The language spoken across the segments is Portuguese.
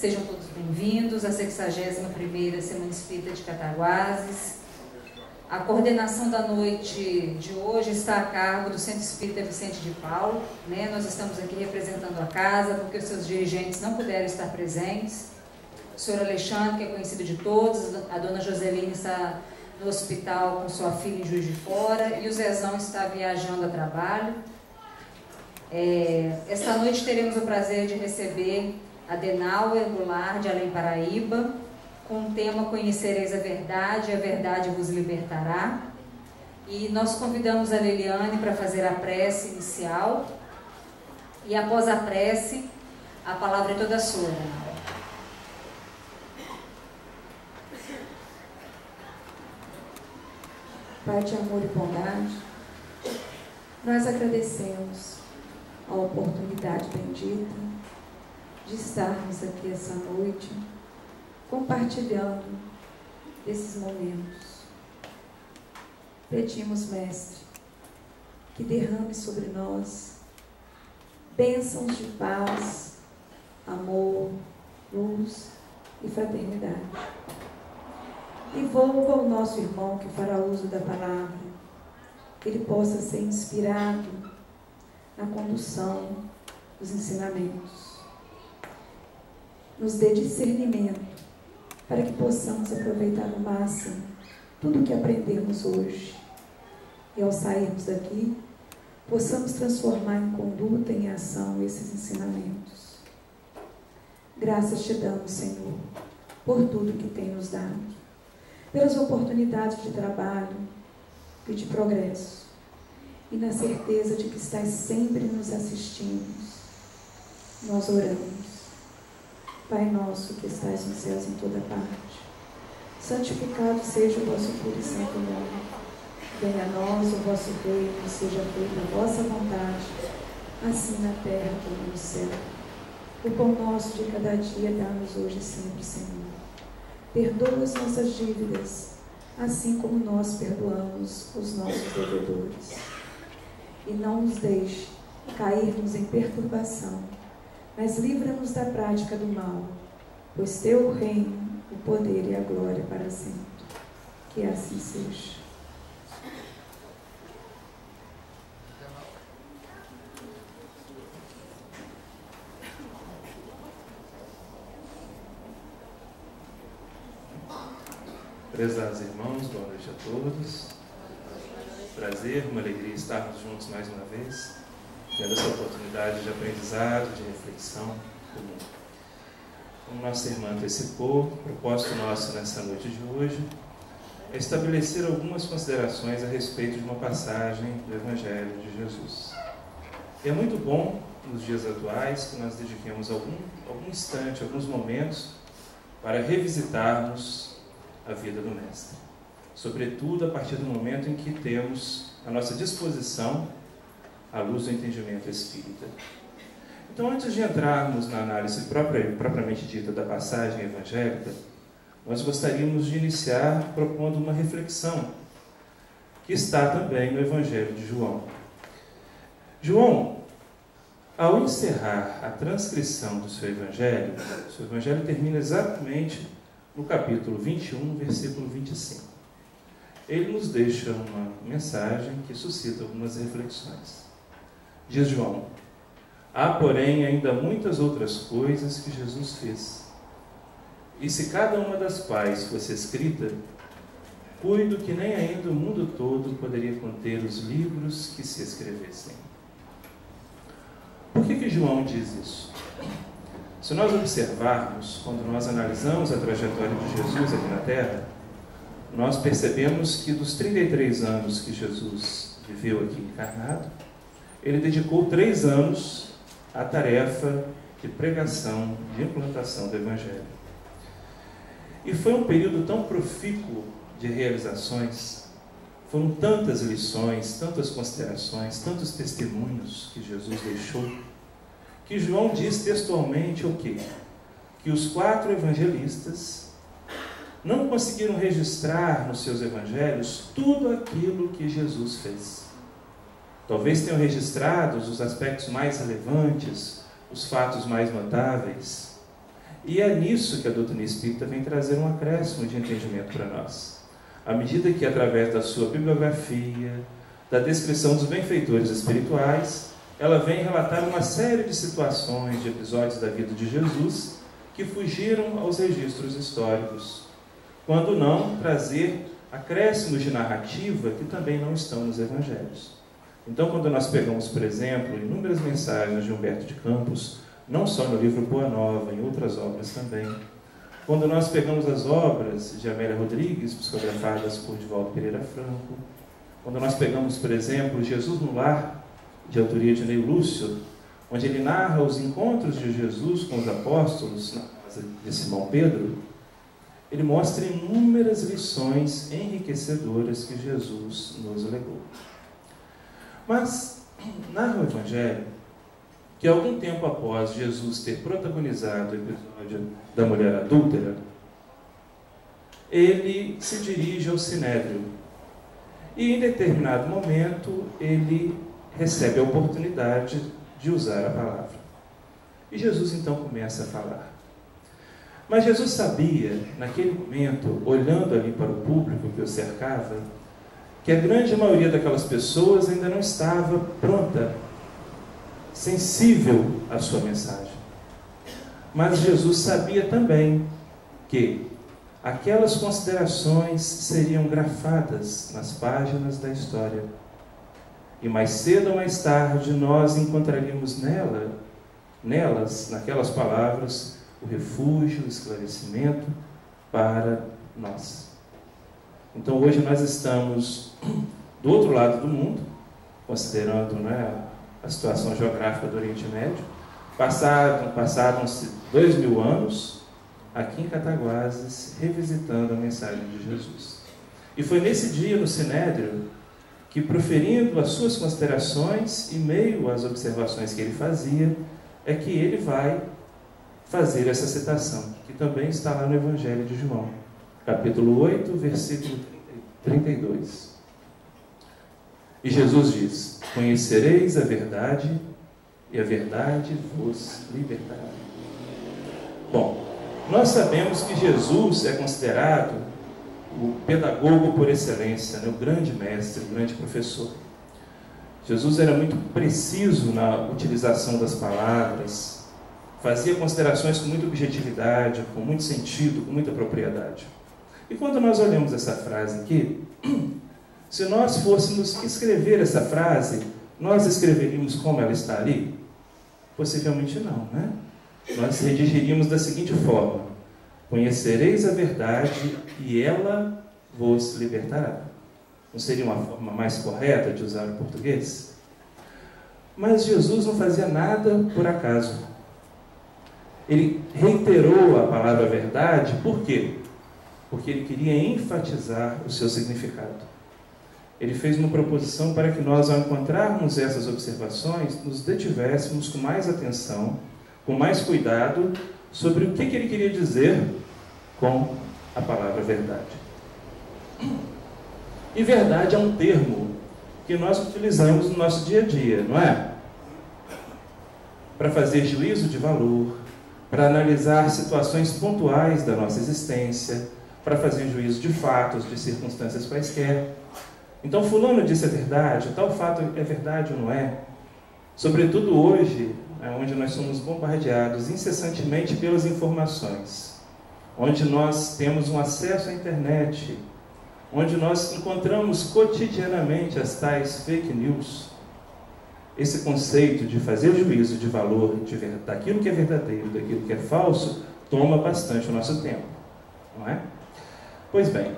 Sejam todos bem-vindos à 61ª Semana Espírita de Cataguases. A coordenação da noite de hoje está a cargo do Centro Espírita Vicente de Paulo, né? Nós estamos aqui representando a casa porque os seus dirigentes não puderam estar presentes. O senhor Alexandre, que é conhecido de todos, a dona Joselina está no hospital com sua filha em Juiz de Fora e o Zezão está viajando a trabalho. Esta noite teremos o prazer de receber a Denauer Goulart, de Além Paraíba, com o tema Conhecereis a verdade vos libertará. E nós convidamos a Liliane para fazer a prece inicial. E após a prece, a palavra é toda sua, Denauer. Pai de amor e bondade, nós agradecemos a oportunidade bendita de estarmos aqui essa noite, compartilhando desses momentos. Pedimos, Mestre, que derrame sobre nós bênçãos de paz, amor, luz e fraternidade. Envolva o nosso irmão que fará uso da palavra, que ele possa ser inspirado na condução dos ensinamentos. Nos dê discernimento para que possamos aproveitar no máximo tudo o que aprendemos hoje. E ao sairmos daqui, possamos transformar em conduta, em ação, esses ensinamentos. Graças te damos, Senhor, por tudo que tem nos dado, pelas oportunidades de trabalho e de progresso, e na certeza de que estás sempre nos assistindo. Nós oramos. Pai nosso que estais nos céus em toda parte, santificado seja o vosso puro e santo nome. Venha a nós o vosso reino, seja feita a vossa vontade, assim na terra como no céu. O pão nosso de cada dia dá-nos hoje e sempre, Senhor. Perdoa as nossas dívidas, assim como nós perdoamos os nossos devedores. E não nos deixe cairmos em perturbação, mas livra-nos da prática do mal, pois teu o reino, o poder e a glória para sempre. Que assim seja. Prezados irmãos, boa noite a todos. Prazer, uma alegria estarmos juntos mais uma vez, tendo essa oportunidade de aprendizado, de reflexão comum. Como nossa irmã antecipou, o propósito nosso nessa noite de hoje é estabelecer algumas considerações a respeito de uma passagem do Evangelho de Jesus. E é muito bom, nos dias atuais, que nós dediquemos algum instante, alguns momentos, para revisitarmos a vida do Mestre. Sobretudo a partir do momento em que temos à nossa disposição a luz do entendimento espírita. Então, antes de entrarmos na análise propriamente dita da passagem evangélica, nós gostaríamos de iniciar propondo uma reflexão que está também no Evangelho de João. João, ao encerrar a transcrição do seu Evangelho termina exatamente no capítulo 21, versículo 25. Ele nos deixa uma mensagem que suscita algumas reflexões. Diz João: há, porém, ainda muitas outras coisas que Jesus fez. E se cada uma das quais fosse escrita, cuido que nem ainda o mundo todo poderia conter os livros que se escrevessem. Por que João diz isso? Se nós observarmos, quando nós analisamos a trajetória de Jesus aqui na Terra, nós percebemos que dos 33 anos que Jesus viveu aqui encarnado, ele dedicou 3 anos à tarefa de pregação, de implantação do Evangelho. E foi um período tão profícuo de realizações, foram tantas lições, tantas considerações, tantos testemunhos que Jesus deixou, que João diz textualmente o quê? Que os 4 evangelistas não conseguiram registrar nos seus evangelhos tudo aquilo que Jesus fez. Talvez tenham registrado os aspectos mais relevantes, os fatos mais notáveis. E é nisso que a doutrina espírita vem trazer um acréscimo de entendimento para nós. À medida que, através da sua bibliografia, da descrição dos benfeitores espirituais, ela vem relatar uma série de situações, de episódios da vida de Jesus que fugiram aos registros históricos, quando não trazer acréscimos de narrativa que também não estão nos evangelhos. Então, quando nós pegamos, por exemplo, inúmeras mensagens de Humberto de Campos, não só no livro Boa Nova, em outras obras também, quando nós pegamos as obras de Amélia Rodrigues, psicografadas por Divaldo Pereira Franco, quando nós pegamos, por exemplo, Jesus no Lar, de autoria de Ney Lúcio, onde ele narra os encontros de Jesus com os apóstolos na casa de Simão Pedro, ele mostra inúmeras lições enriquecedoras que Jesus nos legou. Mas, narra o Evangelho que algum tempo após Jesus ter protagonizado o episódio da mulher adúltera, ele se dirige ao Sinédrio e, em determinado momento, ele recebe a oportunidade de usar a palavra. E Jesus então começa a falar. Mas Jesus sabia, naquele momento, olhando ali para o público que o cercava, que a grande maioria daquelas pessoas ainda não estava pronta, sensível à sua mensagem. Mas Jesus sabia também que aquelas considerações seriam grafadas nas páginas da história. E mais cedo ou mais tarde nós encontraríamos naquelas palavras, o refúgio, o esclarecimento para nós. Então hoje nós estamos do outro lado do mundo, considerando, a situação geográfica do Oriente Médio. Passaram-se 2000 anos aqui em Cataguases, revisitando a mensagem de Jesus. E foi nesse dia no Sinédrio que, proferindo as suas considerações e meio às observações que ele fazia, é que ele vai fazer essa citação, que também está lá no Evangelho de João, capítulo 8, versículo 32. E Jesus diz: conhecereis a verdade, e a verdade vos libertará. Bom, nós sabemos que Jesus é considerado o pedagogo por excelência, o grande mestre, o grande professor. Jesus era muito preciso na utilização das palavras, fazia considerações com muita objetividade, com muito sentido, com muita propriedade. E quando nós olhamos essa frase aqui, se nós fôssemos escrever essa frase, nós escreveríamos como ela está ali? Possivelmente não, né? Nós redigiríamos da seguinte forma: conhecereis a verdade e ela vos libertará. Não seria uma forma mais correta de usar o português? Mas Jesus não fazia nada por acaso. Ele reiterou a palavra verdade, por quê? Porque ele queria enfatizar o seu significado. Ele fez uma proposição para que nós, ao encontrarmos essas observações, nos detivéssemos com mais atenção, com mais cuidado, sobre o que ele queria dizer com a palavra verdade. E verdade é um termo que nós utilizamos no nosso dia a dia, não é? Para fazer juízo de valor, para analisar situações pontuais da nossa existência, para fazer juízo de fatos, de circunstâncias quaisquer. Então, fulano disse a verdade, tal fato é verdade ou não é? Sobretudo hoje, onde nós somos bombardeados incessantemente pelas informações, onde nós temos um acesso à internet, onde nós encontramos cotidianamente as tais fake news. Esse conceito de fazer juízo de valor daquilo que é verdadeiro, daquilo que é falso, toma bastante o nosso tempo, não é? Pois bem,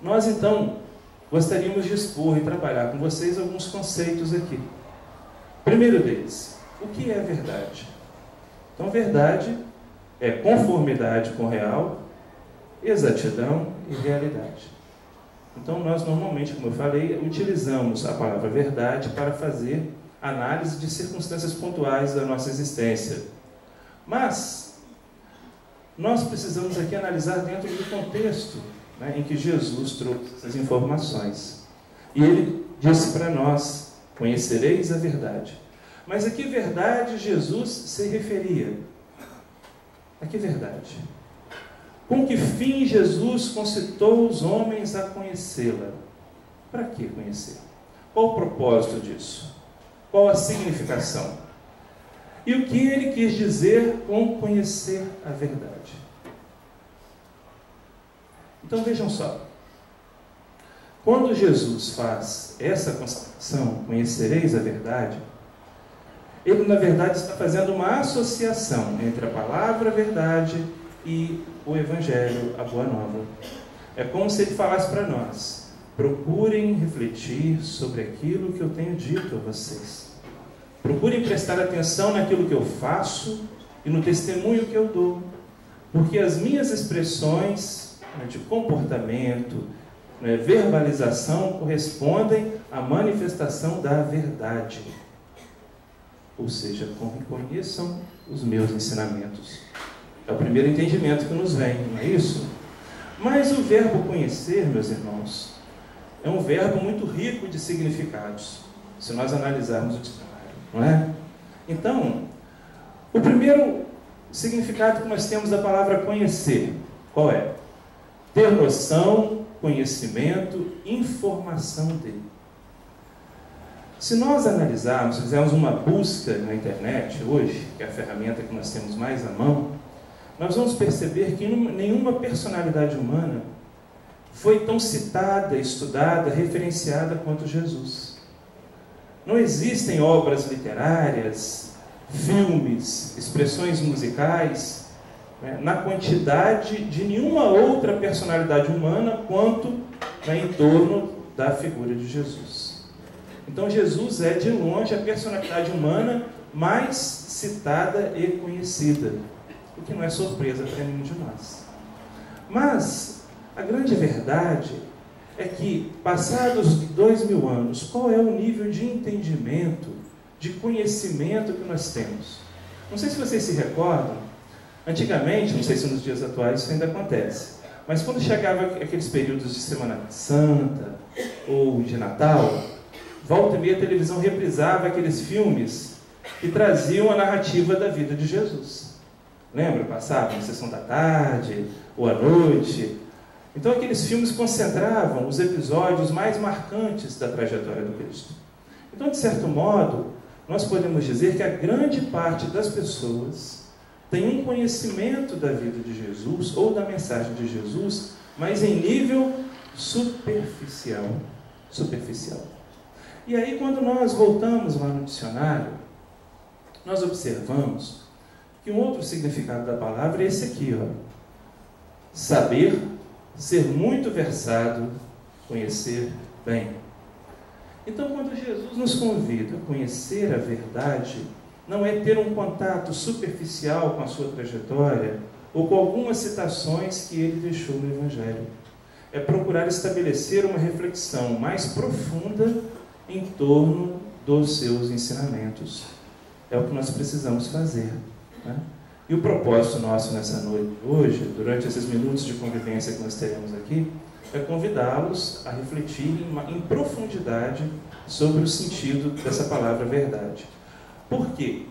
nós então gostaríamos de expor e trabalhar com vocês alguns conceitos aqui. Primeiro deles, o que é verdade? Então, verdade é conformidade com o real, exatidão e realidade. Então, nós normalmente, como eu falei, utilizamos a palavra verdade para fazer análise de circunstâncias pontuais da nossa existência. Mas nós precisamos aqui analisar dentro do contexto, em que Jesus trouxe essas informações. E ele disse para nós: conhecereis a verdade. Mas a que verdade Jesus se referia? A que verdade? Com que fim Jesus concitou os homens a conhecê-la? Para que conhecer? Qual o propósito disso? Qual a significação? E o que ele quis dizer com conhecer a verdade? Então vejam só. Quando Jesus faz essa constatação, conhecereis a verdade, ele na verdade está fazendo uma associação entre a palavra verdade e o Evangelho, a Boa Nova. É como se ele falasse para nós: procurem refletir sobre aquilo que eu tenho dito a vocês. Procurem prestar atenção naquilo que eu faço e no testemunho que eu dou. Porque as minhas expressões de comportamento, verbalização, correspondem à manifestação da verdade. Ou seja, conheçam os meus ensinamentos. É o primeiro entendimento que nos vem, não é isso? Mas o verbo conhecer, meus irmãos, é um verbo muito rico de significados, se nós analisarmos o dicionário, não é? Então, o primeiro significado que nós temos da palavra conhecer, qual é? Ter noção, conhecimento, informação dele. Se nós analisarmos, fizermos uma busca na internet hoje, que é a ferramenta que nós temos mais à mão, nós vamos perceber que nenhuma personalidade humana foi tão citada, estudada, referenciada quanto Jesus. Não existem obras literárias, filmes, expressões musicais, na quantidade de nenhuma outra personalidade humana quanto em torno da figura de Jesus. Então Jesus é, de longe, a personalidade humana mais citada e conhecida, o que não é surpresa para nenhum de nós. Mas a grande verdade é que, passados 2000 anos, qual é o nível de entendimento, de conhecimento que nós temos? Não sei se vocês se recordam, antigamente, não sei se nos dias atuais isso ainda acontece, mas quando chegava aqueles períodos de Semana Santa ou de Natal, volta e meia a televisão reprisava aqueles filmes que traziam a narrativa da vida de Jesus. Lembra? Passava na sessão da tarde ou à noite. Então aqueles filmes concentravam os episódios mais marcantes da trajetória do Cristo. Então, de certo modo, nós podemos dizer que a grande parte das pessoas tem um conhecimento da vida de Jesus ou da mensagem de Jesus, mas em nível superficial. E aí, quando nós voltamos lá no dicionário, nós observamos que um outro significado da palavra é esse aqui, ó. Saber, ser muito versado, conhecer bem. Então, quando Jesus nos convida a conhecer a verdade, não é ter um contato superficial com a sua trajetória ou com algumas citações que ele deixou no Evangelho. É procurar estabelecer uma reflexão mais profunda em torno dos seus ensinamentos. É o que nós precisamos fazer, né? E o propósito nosso nessa noite hoje, durante esses minutos de convivência que nós teremos aqui, é convidá-los a refletirem em profundidade sobre o sentido dessa palavra verdade. Por quê?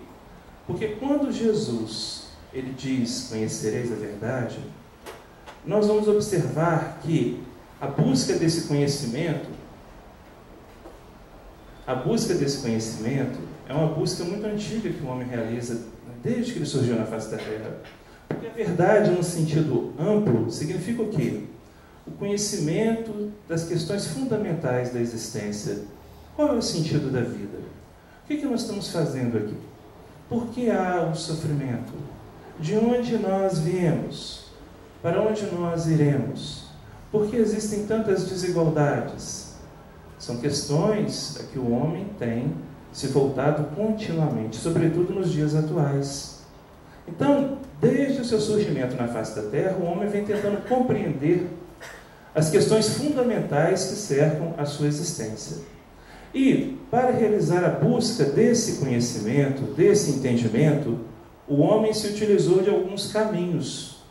Porque quando Jesus ele diz, conhecereis a verdade, nós vamos observar que a busca desse conhecimento é uma busca muito antiga que o homem realiza desde que ele surgiu na face da terra. Porque a verdade, no sentido amplo, significa o quê? O conhecimento das questões fundamentais da existência. Qual é o sentido da vida? O que nós estamos fazendo aqui? Por que há o sofrimento? De onde nós viemos? Para onde nós iremos? Por que existem tantas desigualdades? São questões a que o homem tem se voltado continuamente, sobretudo nos dias atuais. Então, desde o seu surgimento na face da terra, o homem vem tentando compreender as questões fundamentais que cercam a sua existência. E, para realizar a busca desse conhecimento, desse entendimento, o homem se utilizou de alguns caminhos.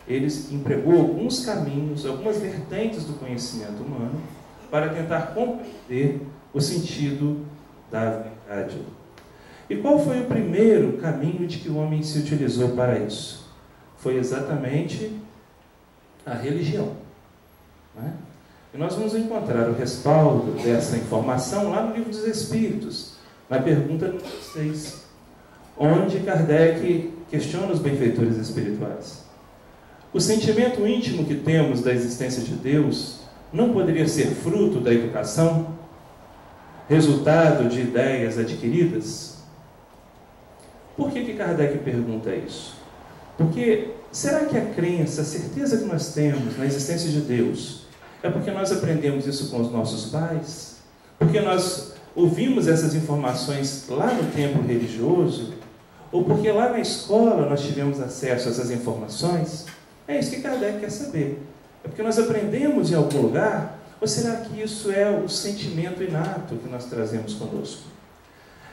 Ele empregou alguns caminhos, algumas vertentes do conhecimento humano, para tentar compreender o sentido da verdade. E qual foi o primeiro caminho de que o homem se utilizou para isso? foi exatamente a religião. Né? E nós vamos encontrar o respaldo dessa informação lá no Livro dos Espíritos, na pergunta número 6, onde Kardec questiona os benfeitores espirituais. O sentimento íntimo que temos da existência de Deus não poderia ser fruto da educação, resultado de ideias adquiridas? Por que Kardec pergunta isso? Porque será que a crença, a certeza que nós temos na existência de Deus, é porque nós aprendemos isso com os nossos pais? Porque nós ouvimos essas informações lá no templo religioso? Ou porque lá na escola nós tivemos acesso a essas informações? É isso que Kardec quer saber. É porque nós aprendemos em algum lugar? Ou será que isso é o sentimento inato que nós trazemos conosco?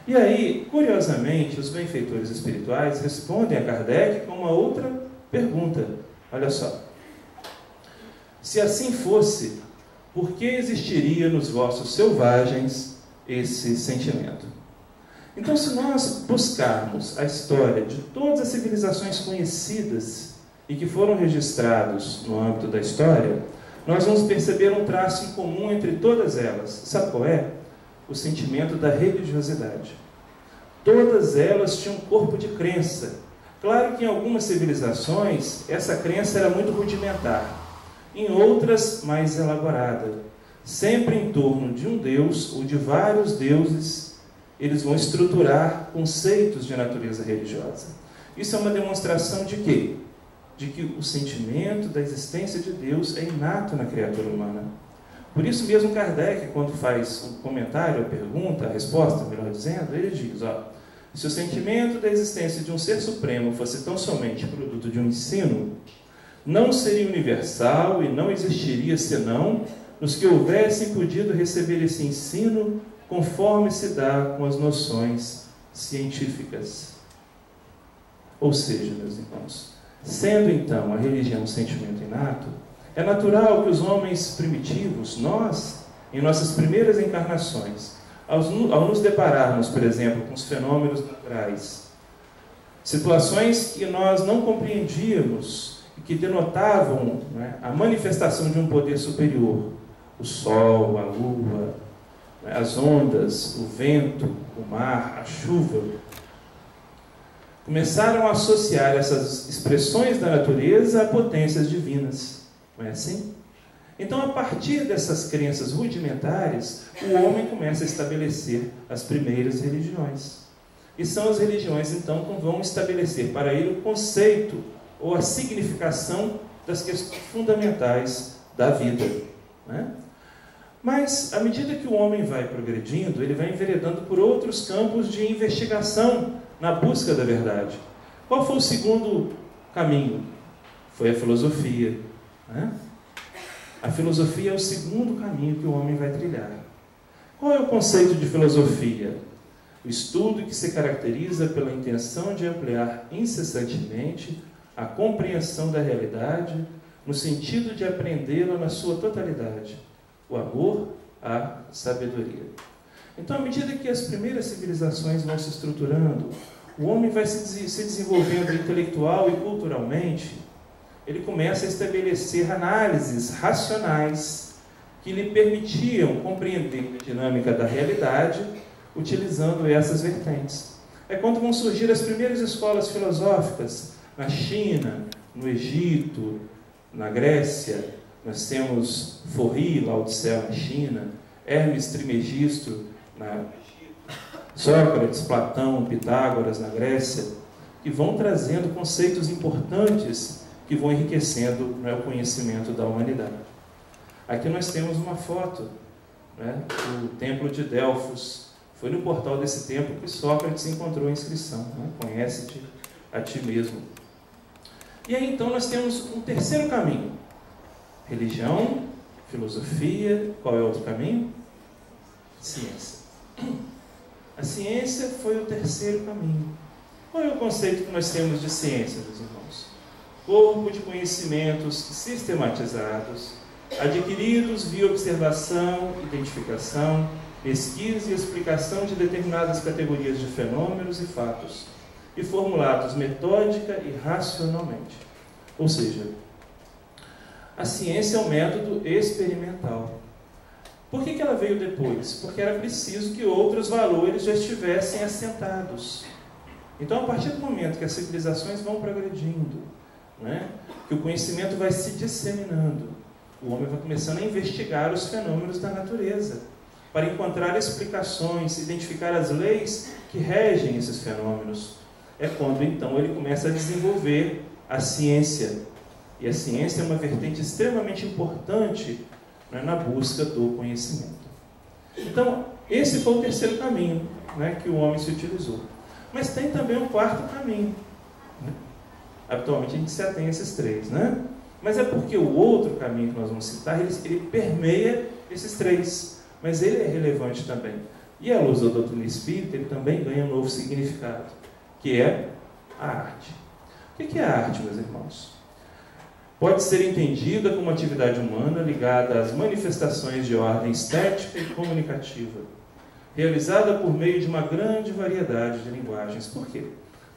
E aí, curiosamente, os benfeitores espirituais respondem a Kardec com uma outra pergunta. Olha só. Se assim fosse, por que existiria nos vossos selvagens esse sentimento? Então, se nós buscarmos a história de todas as civilizações conhecidas e que foram registrados no âmbito da história, nós vamos perceber um traço em comum entre todas elas. Sabe qual é? O sentimento da religiosidade. Todas elas tinham um corpo de crença. Claro que em algumas civilizações essa crença era muito rudimentar, em outras mais elaborada. Sempre em torno de um deus ou de vários deuses, eles vão estruturar conceitos de natureza religiosa. Isso é uma demonstração de quê? De que o sentimento da existência de Deus é inato na criatura humana. Por isso mesmo Kardec, quando faz um comentário, a pergunta, a resposta, melhor dizendo, ele diz, se o sentimento da existência de um ser supremo fosse tão somente produto de um ensino, não seria universal e não existiria senão nos que houvessem podido receber esse ensino conforme se dá com as noções científicas. Ou seja, meus irmãos, sendo então a religião um sentimento inato, é natural que os homens primitivos, nós, em nossas primeiras encarnações, ao nos depararmos, por exemplo, com os fenômenos naturais, situações que nós não compreendíamos e que denotavam, né, a manifestação de um poder superior, o sol, a lua, né, as ondas, o vento, o mar, a chuva, começaram a associar essas expressões da natureza a potências divinas. Não é assim? Então, a partir dessas crenças rudimentares, o homem começa a estabelecer as primeiras religiões. E são as religiões, então, que vão estabelecer para ele o conceito ou a significação das questões fundamentais da vida. Né? Mas, à medida que o homem vai progredindo, ele vai enveredando por outros campos de investigação na busca da verdade. Qual foi o segundo caminho? Foi a filosofia. Né? A filosofia é o segundo caminho que o homem vai trilhar. Qual é o conceito de filosofia? O estudo que se caracteriza pela intenção de ampliar incessantemente a compreensão da realidade no sentido de aprendê-la na sua totalidade. O amor à sabedoria. Então, à medida que as primeiras civilizações vão se estruturando, o homem vai se desenvolvendo intelectual e culturalmente, ele começa a estabelecer análises racionais que lhe permitiam compreender a dinâmica da realidade utilizando essas vertentes. É quando vão surgir as primeiras escolas filosóficas na China, no Egito, na Grécia. Nós temos Forri, Lao Tse na China, Hermes Trismegisto na Sócrates, Platão, Pitágoras na Grécia, que vão trazendo conceitos importantes que vão enriquecendo, né, o conhecimento da humanidade. Aqui nós temos uma foto, né, do Templo de Delfos. Foi no portal desse templo que Sócrates encontrou a inscrição, né, conhece-te a ti mesmo. E aí então nós temos um terceiro caminho. Religião, filosofia, qual é o outro caminho? Ciência. A ciência foi o terceiro caminho. Qual é o conceito que nós temos de ciência, meus irmãos? Corpo de conhecimentos sistematizados, adquiridos via observação, identificação, pesquisa e explicação de determinadas categorias de fenômenos e fatos, e formulados metódica e racionalmente. Ou seja, a ciência é um método experimental. Por que ela veio depois? Porque era preciso que outros valores já estivessem assentados. Então, a partir do momento que as civilizações vão progredindo, né, que o conhecimento vai se disseminando, o homem vai começando a investigar os fenômenos da natureza, para encontrar explicações, identificar as leis que regem esses fenômenos. É quando, então, ele começa a desenvolver a ciência. E a ciência é uma vertente extremamente importante, né, na busca do conhecimento. Então, esse foi o terceiro caminho, né, que o homem se utilizou. Mas tem também um quarto caminho. Né? Habitualmente a gente se atém a esses três, né? Mas é porque o outro caminho que nós vamos citar, ele permeia esses três. Mas ele é relevante também. E à luz da doutrina espírita, ele também ganha um novo significado, que é a arte. O que é a arte, meus irmãos? Pode ser entendida como atividade humana ligada às manifestações de ordem estética e comunicativa, realizada por meio de uma grande variedade de linguagens. Por quê?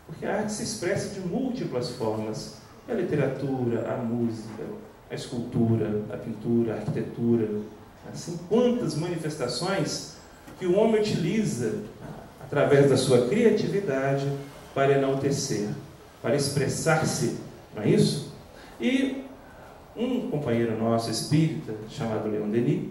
Porque a arte se expressa de múltiplas formas. A literatura, a música, a escultura, a pintura, a arquitetura. Assim, quantas manifestações que o homem utiliza através da sua criatividade para enaltecer, para expressar-se, não é isso? E um companheiro nosso espírita, chamado Leon Denis,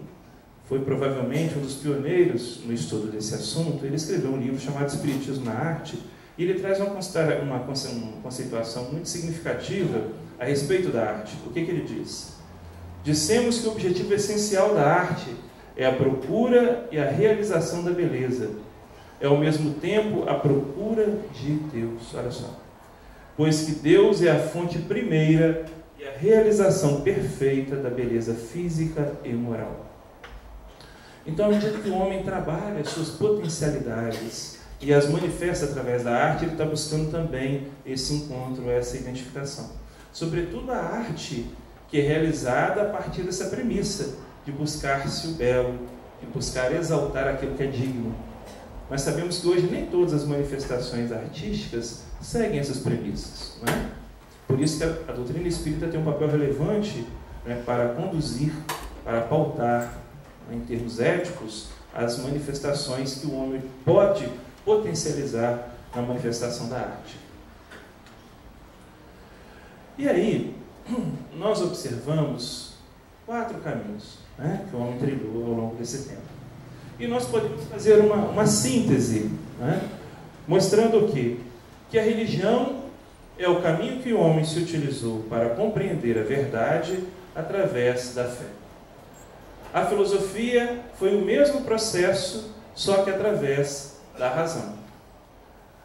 foi provavelmente um dos pioneiros no estudo desse assunto. Ele escreveu um livro chamado Espiritismo na Arte, e ele traz uma conceituação muito significativa a respeito da arte. O que ele diz? Dissemos que o objetivo essencial da arte é a procura e a realização da beleza. É ao mesmo tempo a procura de Deus. Olha só. Pois que Deus é a fonte primeira e a realização perfeita da beleza física e moral. Então, à medida que o homem trabalha as suas potencialidades e as manifesta através da arte, ele está buscando também esse encontro, essa identificação. Sobretudo a arte que é realizada a partir dessa premissa de buscar-se o belo, de buscar exaltar aquilo que é digno. Mas sabemos que hoje nem todas as manifestações artísticas seguem essas premissas, não é? Por isso que a doutrina espírita tem um papel relevante, né, para conduzir, para pautar, né, em termos éticos, as manifestações que o homem pode potencializar na manifestação da arte. E aí, nós observamos 4 caminhos, né, que o homem trilhou ao longo desse tempo. E nós podemos fazer uma síntese, né, mostrando o quê? Que a religião é o caminho que o homem se utilizou para compreender a verdade através da fé. A filosofia foi o mesmo processo, só que através da razão.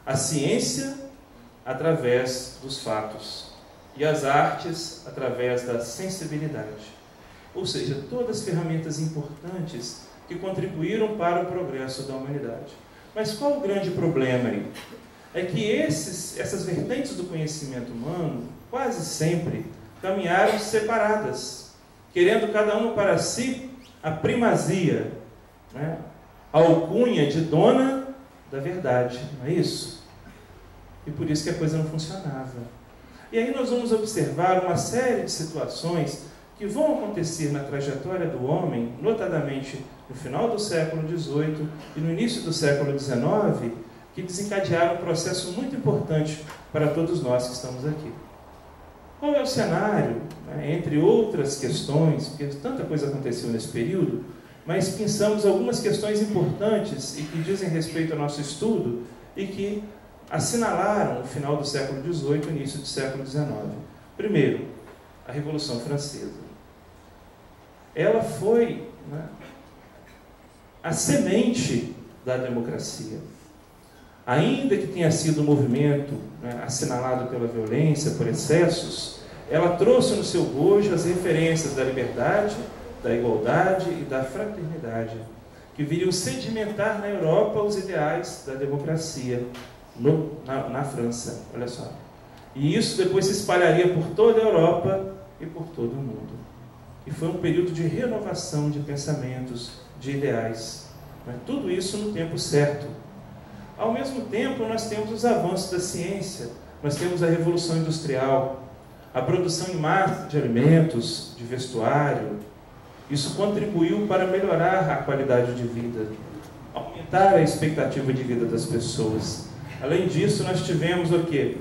A ciência, através dos fatos. E as artes, através da sensibilidade. Ou seja, todas ferramentas importantes que contribuíram para o progresso da humanidade. Mas qual o grande problema aí? É que essas vertentes do conhecimento humano, quase sempre, caminharam separadas, querendo cada uma para si a primazia, né? A alcunha de dona da verdade, não é isso? E por isso que a coisa não funcionava. E aí nós vamos observar uma série de situações que vão acontecer na trajetória do homem, notadamente no final do século XVIII e no início do século XIX, que desencadearam um processo muito importante para todos nós que estamos aqui. Qual é o cenário? Entre outras questões, porque tanta coisa aconteceu nesse período, mas pensamos algumas questões importantes e que dizem respeito ao nosso estudo e que assinalaram o final do século XVIII e o início do século XIX. Primeiro, a Revolução Francesa. Ela foi, né, a semente da democracia. Ainda que tenha sido um movimento, né, assinalado pela violência, por excessos, ela trouxe no seu bojo as referências da liberdade, da igualdade e da fraternidade, que viriam sedimentar na Europa os ideais da democracia na França. Olha só. E isso depois se espalharia por toda a Europa e por todo o mundo. E foi um período de renovação de pensamentos, de ideais. Mas tudo isso no tempo certo. Ao mesmo tempo, nós temos os avanços da ciência, nós temos a Revolução Industrial, a produção em massa de alimentos, de vestuário, isso contribuiu para melhorar a qualidade de vida, aumentar a expectativa de vida das pessoas. Além disso, nós tivemos o quê?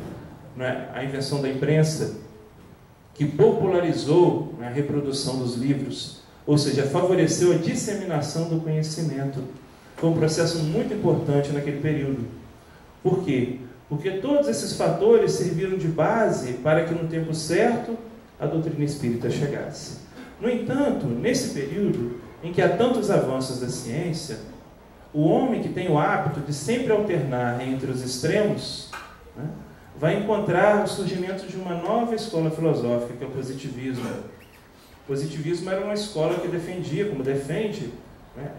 A invenção da imprensa, que popularizou a reprodução dos livros, ou seja, favoreceu a disseminação do conhecimento. Foi um processo muito importante naquele período. Por quê? Porque todos esses fatores serviram de base para que, no tempo certo, a doutrina espírita chegasse. No entanto, nesse período em que há tantos avanços da ciência, o homem que tem o hábito de sempre alternar entre os extremos, né, vai encontrar o surgimento de uma nova escola filosófica, que é o positivismo. O positivismo era uma escola que defendia, como defende, né,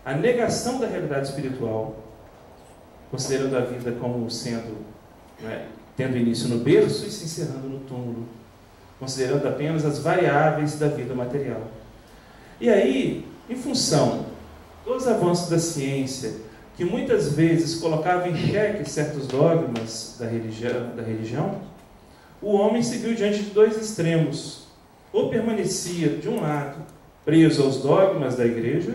a negação da realidade espiritual, considerando a vida como sendo, né, tendo início no berço e se encerrando no túmulo, considerando apenas as variáveis da vida material. E aí, em função dos avanços da ciência, que muitas vezes colocavam em xeque certos dogmas da religião, o homem se viu diante de dois extremos. Ou permanecia, de um lado, preso aos dogmas da igreja,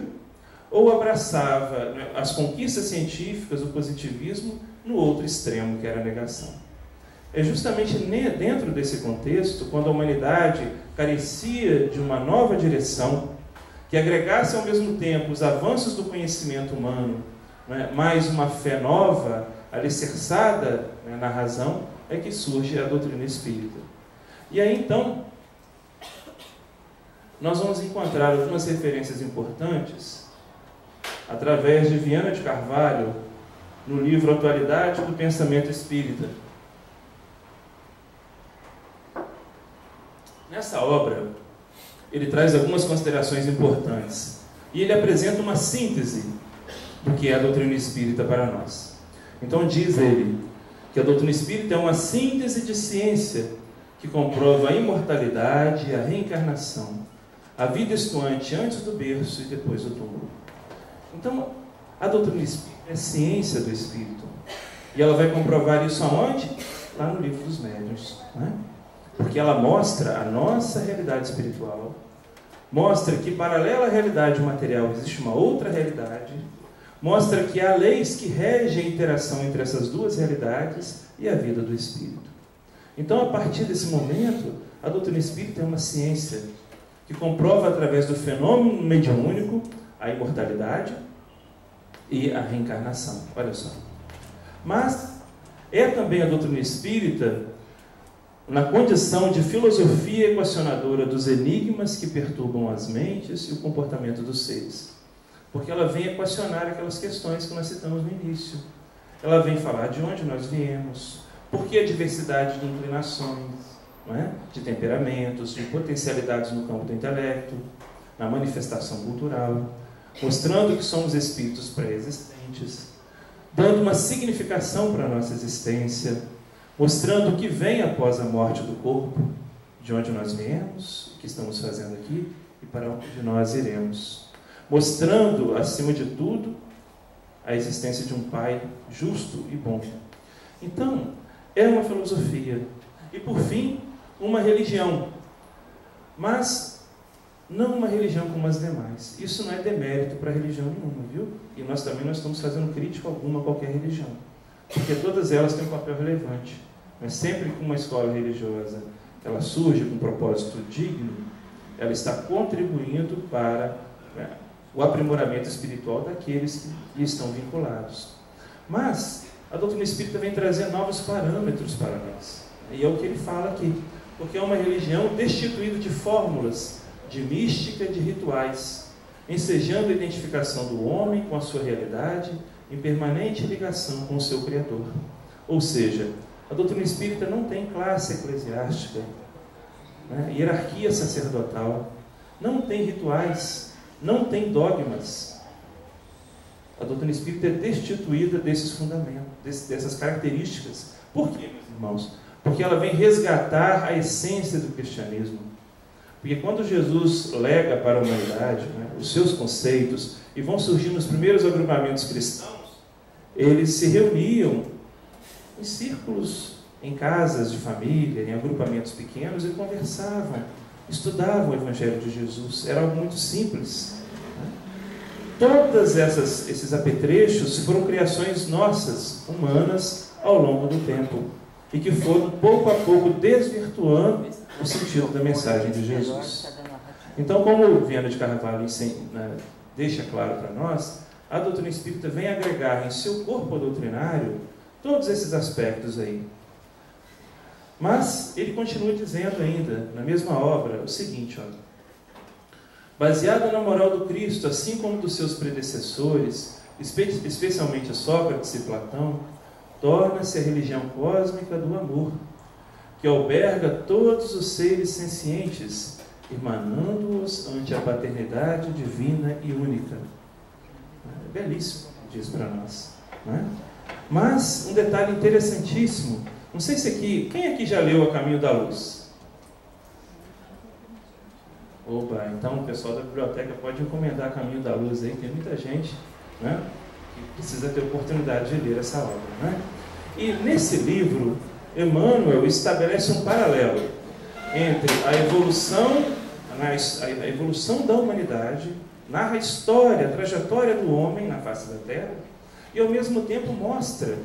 ou abraçava, né, as conquistas científicas, o positivismo, no outro extremo, que era a negação. É justamente dentro desse contexto, quando a humanidade carecia de uma nova direção, que agregasse ao mesmo tempo os avanços do conhecimento humano, né, mais uma fé nova, alicerçada, né, na razão, é que surge a doutrina espírita. E aí, então, nós vamos encontrar algumas referências importantes através de Viana de Carvalho, no livro Atualidade do Pensamento Espírita. Nessa obra, ele traz algumas considerações importantes e ele apresenta uma síntese do que é a doutrina espírita para nós. Então diz ele que a doutrina espírita é uma síntese de ciência que comprova a imortalidade e a reencarnação, a vida estuante antes do berço e depois do túmulo. Então, a doutrina espírita é a ciência do espírito. E ela vai comprovar isso aonde? Lá no livro dos médiuns, né? Porque ela mostra a nossa realidade espiritual, mostra que paralela à realidade material existe uma outra realidade, mostra que há leis que regem a interação entre essas duas realidades e a vida do espírito. Então, a partir desse momento, a doutrina espírita é uma ciência que comprova através do fenômeno mediúnico a imortalidade e a reencarnação. Olha só. Mas é também a doutrina espírita na condição de filosofia equacionadora dos enigmas que perturbam as mentes e o comportamento dos seres. Porque ela vem equacionar aquelas questões que nós citamos no início. Ela vem falar de onde nós viemos, por que a diversidade de inclinações, não é? De temperamentos, de potencialidades no campo do intelecto, na manifestação cultural, mostrando que somos espíritos pré-existentes, dando uma significação para a nossa existência, mostrando o que vem após a morte do corpo, de onde nós viemos, o que estamos fazendo aqui e para onde nós iremos. Mostrando, acima de tudo, a existência de um Pai justo e bom. Então, é uma filosofia. E, por fim, uma religião. Mas não uma religião como as demais. Isso não é demérito para religião nenhuma, viu? E nós também não estamos fazendo crítica alguma a qualquer religião. Porque todas elas têm um papel relevante. Mas sempre que uma escola religiosa ela surge com um propósito digno, ela está contribuindo para, né, o aprimoramento espiritual daqueles que lhe estão vinculados. Mas a doutrina espírita vem trazer novos parâmetros para nós. E é o que ele fala aqui. Porque é uma religião destituída de fórmulas, de mística, de rituais, ensejando a identificação do homem com a sua realidade, em permanente ligação com o seu Criador. Ou seja, a doutrina espírita não tem classe eclesiástica, né, hierarquia sacerdotal, não tem rituais, não tem dogmas. A doutrina espírita é destituída desses fundamentos, dessas características. Por quê, meus irmãos? Porque ela vem resgatar a essência do cristianismo. Porque quando Jesus lega para a humanidade, né, os seus conceitos, e vão surgindo os primeiros agrupamentos cristãos, eles se reuniam em círculos em casas de família, em agrupamentos pequenos, e conversavam, estudavam o Evangelho de Jesus. Era algo muito simples. Todos esses apetrechos foram criações nossas, humanas, ao longo do tempo, e que foram, pouco a pouco, desvirtuando o sentido da mensagem de Jesus. Então, como Viana de Carvalho deixa claro para nós, a doutrina espírita vem agregar em seu corpo doutrinário todos esses aspectos aí. Mas ele continua dizendo ainda, na mesma obra, o seguinte, olha: baseada na moral do Cristo, assim como dos seus predecessores, especialmente Sócrates e Platão, torna-se a religião cósmica do amor, que alberga todos os seres sencientes, irmanando-os ante a paternidade divina e única. É belíssimo, diz para nós. Não é? Mas um detalhe interessantíssimo, não sei se aqui, quem aqui já leu A Caminho da Luz? Opa, então o pessoal da biblioteca pode encomendar A Caminho da Luz aí, tem muita gente, né, que precisa ter oportunidade de ler essa obra. Né? E nesse livro, Emmanuel estabelece um paralelo entre a evolução da humanidade, narra a história, a trajetória do homem na face da Terra, e ao mesmo tempo mostra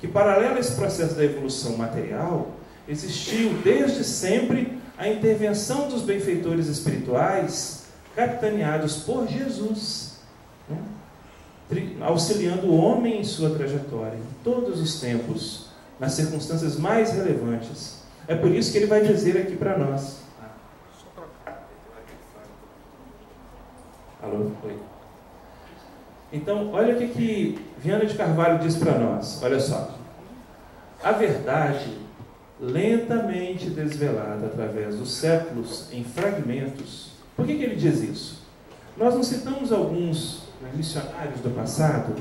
que, paralelo a esse processo da evolução material, existiu desde sempre a intervenção dos benfeitores espirituais, capitaneados por Jesus, né? Auxiliando o homem em sua trajetória, em todos os tempos, nas circunstâncias mais relevantes. É por isso que ele vai dizer aqui para nós. Alô? Oi. Então, olha o que Viana de Carvalho diz para nós. Olha só. A verdade, lentamente desvelada através dos séculos em fragmentos. Por que ele diz isso? Nós não citamos alguns missionários do passado.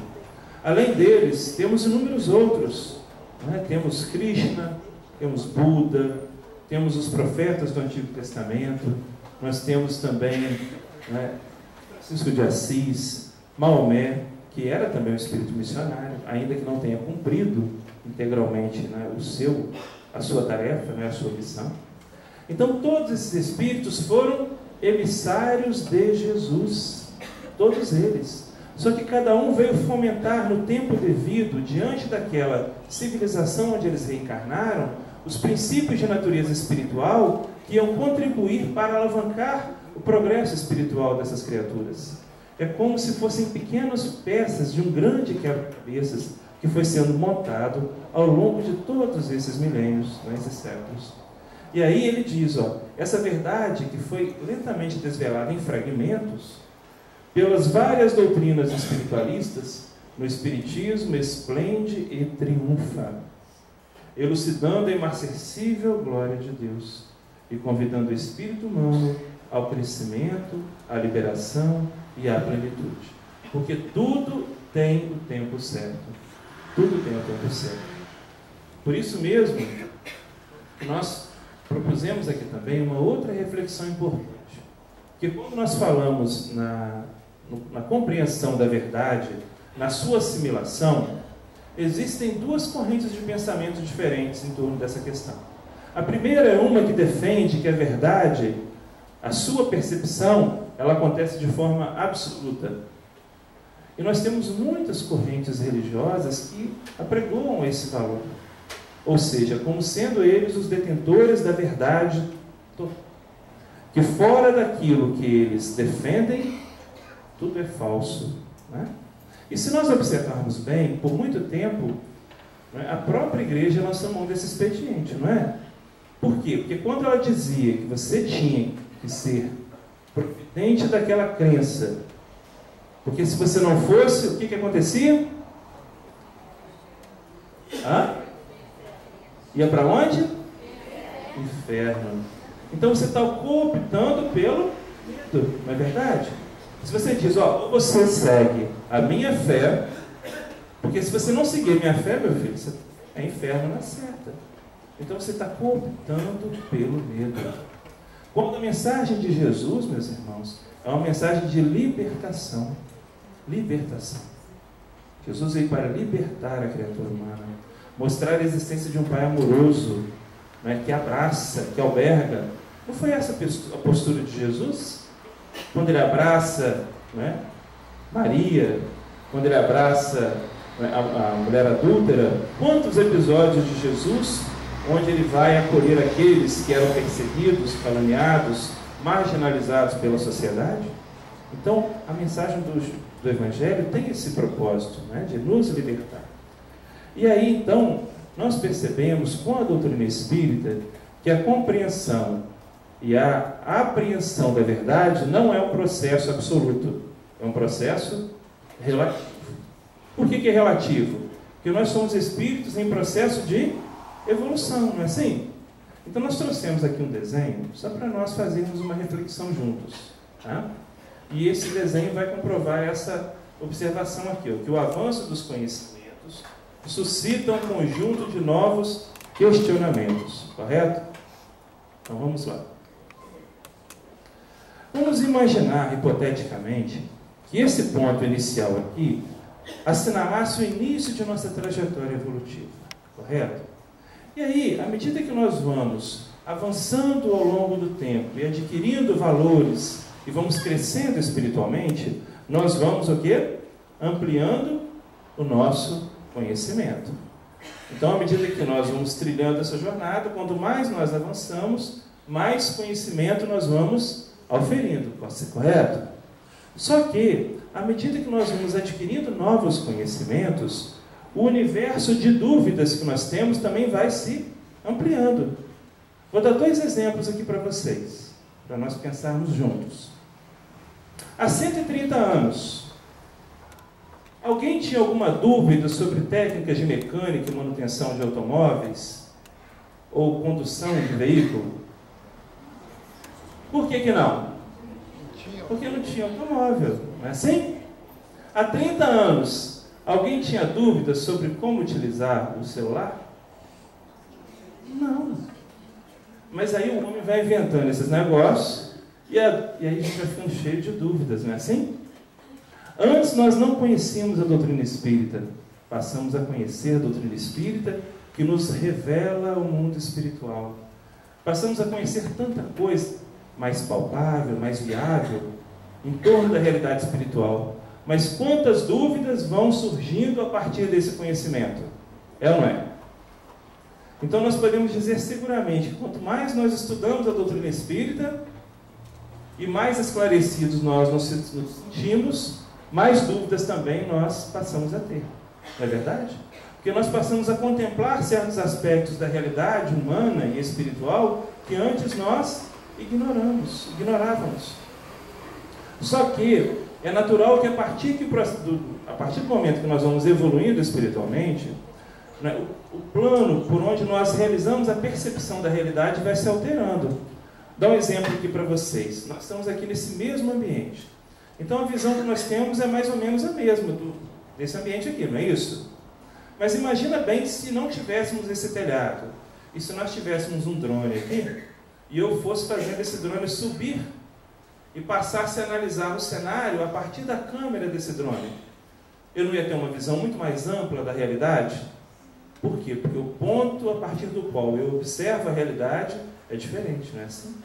Além deles, temos inúmeros outros. Né? Temos Krishna, temos Buda, temos os profetas do Antigo Testamento, nós temos também, né, Francisco de Assis, Maomé, que era também um espírito missionário, ainda que não tenha cumprido integralmente, né, a sua tarefa, né, a sua missão. Então todos esses espíritos foram emissários de Jesus, todos eles. Só que cada um veio fomentar no tempo devido, diante daquela civilização onde eles reencarnaram, os princípios de natureza espiritual que iam contribuir para alavancar o progresso espiritual dessas criaturas. É como se fossem pequenas peças de um grande quebra-cabeças que foi sendo montado ao longo de todos esses milênios, esses séculos. E aí ele diz, essa verdade que foi lentamente desvelada em fragmentos, pelas várias doutrinas espiritualistas, no Espiritismo esplende e triunfa, elucidando a imarcessível glória de Deus e convidando o espírito humano ao crescimento, à liberação e à plenitude. Porque tudo tem o tempo certo. Tudo tem o tempo certo. Por isso mesmo, nós propusemos aqui também uma outra reflexão importante. Porque quando nós falamos na compreensão da verdade, na sua assimilação, existem duas correntes de pensamento diferentes em torno dessa questão. A primeira é uma que defende que a verdade, a sua percepção, ela acontece de forma absoluta. E nós temos muitas correntes religiosas que apregoam esse valor. Ou seja, como sendo eles os detentores da verdade total. Que fora daquilo que eles defendem, tudo é falso. Né? E se nós observarmos bem, por muito tempo, né, a própria igreja lançou mão desse expediente, não é? Por quê? Porque quando ela dizia que você tinha que ser providente daquela crença, porque se você não fosse, o que acontecia? Ia para onde? Inferno. Então você está cooptando pelo medo, não é verdade? Se você diz, ou você segue a minha fé, porque se você não seguir a minha fé, meu filho, você é inferno na certa. Então você está cooptando pelo medo. Quando a mensagem de Jesus, meus irmãos, é uma mensagem de libertação. Libertação. Jesus veio para libertar a criatura humana. mostrar a existência de um Pai amoroso, né, que abraça, que alberga. Não foi essa a postura de Jesus? Quando ele abraça, né, Maria, quando ele abraça a mulher adúltera, quantos episódios de Jesus onde ele vai acolher aqueles que eram perseguidos, caluniados, marginalizados pela sociedade? Então, a mensagem do Evangelho tem esse propósito, né, de nos libertar. E aí, então, nós percebemos com a doutrina espírita que a compreensão e a apreensão da verdade não é um processo absoluto, é um processo relativo. Por que é relativo? Porque nós somos espíritos em processo de evolução, não é assim? Então nós trouxemos aqui um desenho só para nós fazermos uma reflexão juntos, tá? E esse desenho vai comprovar essa observação aqui, ó, que o avanço dos conhecimentos suscita um conjunto de novos questionamentos, correto? Então vamos lá. Vamos imaginar, hipoteticamente, que esse ponto inicial aqui assinalasse o início de nossa trajetória evolutiva, correto? E aí, à medida que nós vamos avançando ao longo do tempo e adquirindo valores e vamos crescendo espiritualmente, nós vamos o quê? Ampliando o nosso conhecimento. Então, à medida que nós vamos trilhando essa jornada, quanto mais nós avançamos, mais conhecimento nós vamos auferindo, correto? Só que, à medida que nós vamos adquirindo novos conhecimentos, o universo de dúvidas que nós temos também vai se ampliando. Vou dar 2 exemplos aqui para vocês, para nós pensarmos juntos. Há 130 anos, alguém tinha alguma dúvida sobre técnicas de mecânica e manutenção de automóveis? Ou condução de veículo? Por que não? Porque não tinha automóvel, não é assim? Há 30 anos, alguém tinha dúvidas sobre como utilizar o celular? Não. Mas aí o homem vai inventando esses negócios e aí a gente vai ficando cheio de dúvidas, não é assim? Antes nós não conhecíamos a doutrina espírita, passamos a conhecer a doutrina espírita que nos revela o mundo espiritual. Passamos a conhecer tanta coisa mais palpável, mais viável, em torno da realidade espiritual. Mas quantas dúvidas vão surgindo a partir desse conhecimento? É ou não é? Então nós podemos dizer seguramente que quanto mais nós estudamos a doutrina espírita e mais esclarecidos nós nos sentimos, mais dúvidas também nós passamos a ter. Não é verdade? Porque nós passamos a contemplar certos aspectos da realidade humana e espiritual que antes nós ignorávamos. Só que é natural que a partir do momento que nós vamos evoluindo espiritualmente, né, o plano por onde nós realizamos a percepção da realidade vai se alterando. Dá um exemplo aqui para vocês. Nós estamos aqui nesse mesmo ambiente. Então a visão que nós temos é mais ou menos a mesma desse ambiente aqui, não é isso? Mas imagina bem se não tivéssemos esse telhado, e se nós tivéssemos um drone aqui, e eu fosse fazendo esse drone subir e passasse a analisar o cenário a partir da câmera desse drone. Eu não ia ter uma visão muito mais ampla da realidade? Por quê? Porque o ponto a partir do qual eu observo a realidade é diferente, não é assim?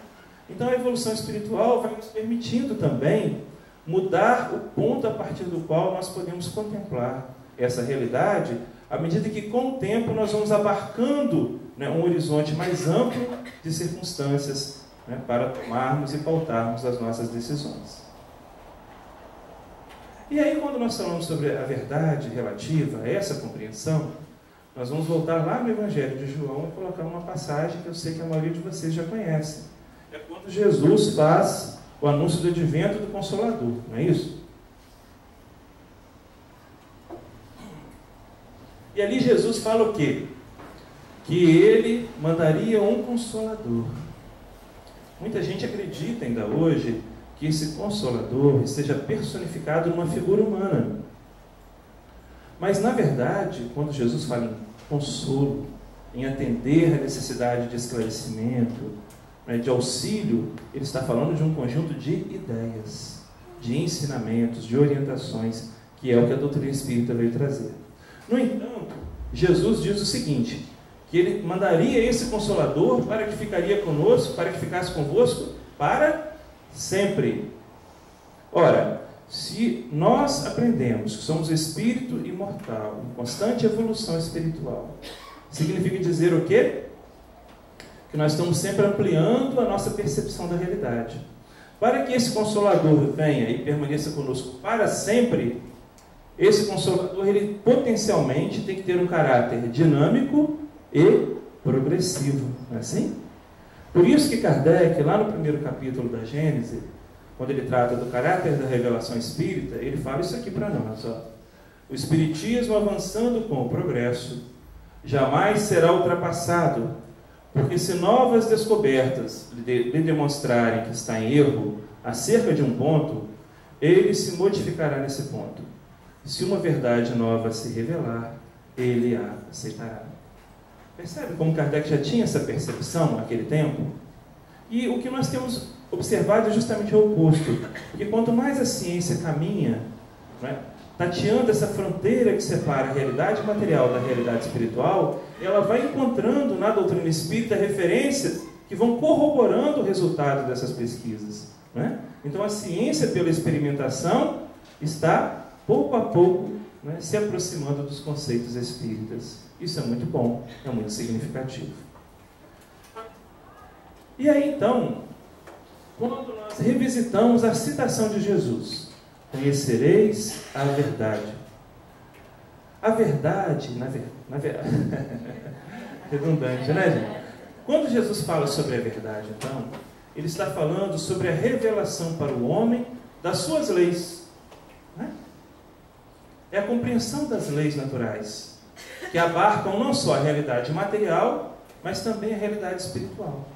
Então a evolução espiritual vai nos permitindo também mudar o ponto a partir do qual nós podemos contemplar essa realidade, à medida que com o tempo nós vamos abarcando, né, um horizonte mais amplo de circunstâncias, né, para tomarmos e pautarmos as nossas decisões. E aí, quando nós falamos sobre a verdade relativa a essa compreensão, nós vamos voltar lá no Evangelho de João e colocar uma passagem que eu sei que a maioria de vocês já conhece. É quando Jesus faz o anúncio do advento do Consolador, não é isso? E ali Jesus fala o quê? Que ele mandaria um Consolador. Muita gente acredita ainda hoje que esse Consolador esteja personificado numa figura humana. Mas, na verdade, quando Jesus fala em consolo, em atender a necessidade de esclarecimento, né, de auxílio, ele está falando de um conjunto de ideias, de ensinamentos, de orientações, que é o que a doutrina espírita veio trazer. No entanto, Jesus diz o seguinte, que Ele mandaria esse Consolador para que ficaria conosco, para que ficasse convosco para sempre. Ora, se nós aprendemos que somos espírito imortal, em constante evolução espiritual, significa dizer o quê? Que nós estamos sempre ampliando a nossa percepção da realidade. Para que esse Consolador venha e permaneça conosco para sempre, esse Consolador, ele potencialmente tem que ter um caráter dinâmico e progressivo, não é assim? Por isso que Kardec, lá no primeiro capítulo da Gênese, quando ele trata do caráter da revelação espírita, ele fala isso aqui para nós, ó. O espiritismo, avançando com o progresso, jamais será ultrapassado, porque se novas descobertas lhe demonstrarem que está em erro acerca de um ponto, ele se modificará nesse ponto. Se uma verdade nova se revelar, ele a aceitará. Percebe como Kardec já tinha essa percepção naquele tempo? E o que nós temos observado é justamente o oposto. Porque quanto mais a ciência caminha, né, tateando essa fronteira que separa a realidade material da realidade espiritual, ela vai encontrando na doutrina espírita referências que vão corroborando o resultado dessas pesquisas, né? Então a ciência, pela experimentação, está pouco a pouco, né, se aproximando dos conceitos espíritas. Isso é muito bom, é muito significativo. E aí então, quando nós revisitamos a citação de Jesus, conhecereis a verdade. A verdade, redundante, né, gente? Quando Jesus fala sobre a verdade, então, ele está falando sobre a revelação para o homem das suas leis, né? É a compreensão das leis naturais, que abarcam não só a realidade material, mas também a realidade espiritual.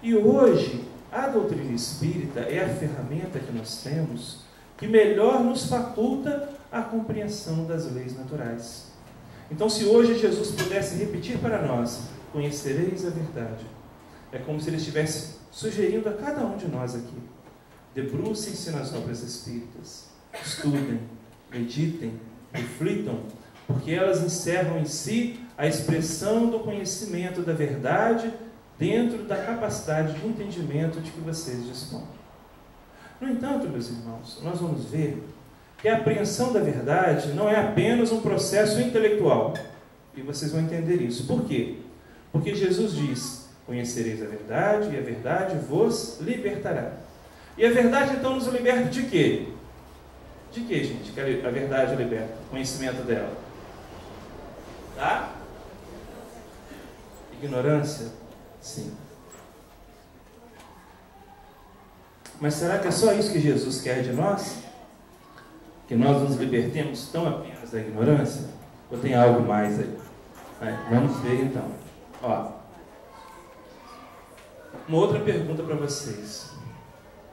E hoje, a doutrina espírita é a ferramenta que nós temos que melhor nos faculta a compreensão das leis naturais. Então, se hoje Jesus pudesse repetir para nós, conhecereis a verdade, é como se ele estivesse sugerindo a cada um de nós aqui, debrucem-se nas obras espíritas, estudem, meditem, reflitam, porque elas encerram em si a expressão do conhecimento da verdade dentro da capacidade de entendimento de que vocês dispõem. No entanto, meus irmãos, nós vamos ver que a apreensão da verdade não é apenas um processo intelectual. E vocês vão entender isso. Por quê? Porque Jesus diz, conhecereis a verdade e a verdade vos libertará. E a verdade então nos liberta de quê? De quê, gente? Que a verdade liberta? O conhecimento dela. Da ignorância? Sim. Mas será que é só isso que Jesus quer de nós? Que nós nos libertemos tão apenas da ignorância? Ou tem algo mais aí? Vamos ver então. Ó, uma outra pergunta para vocês.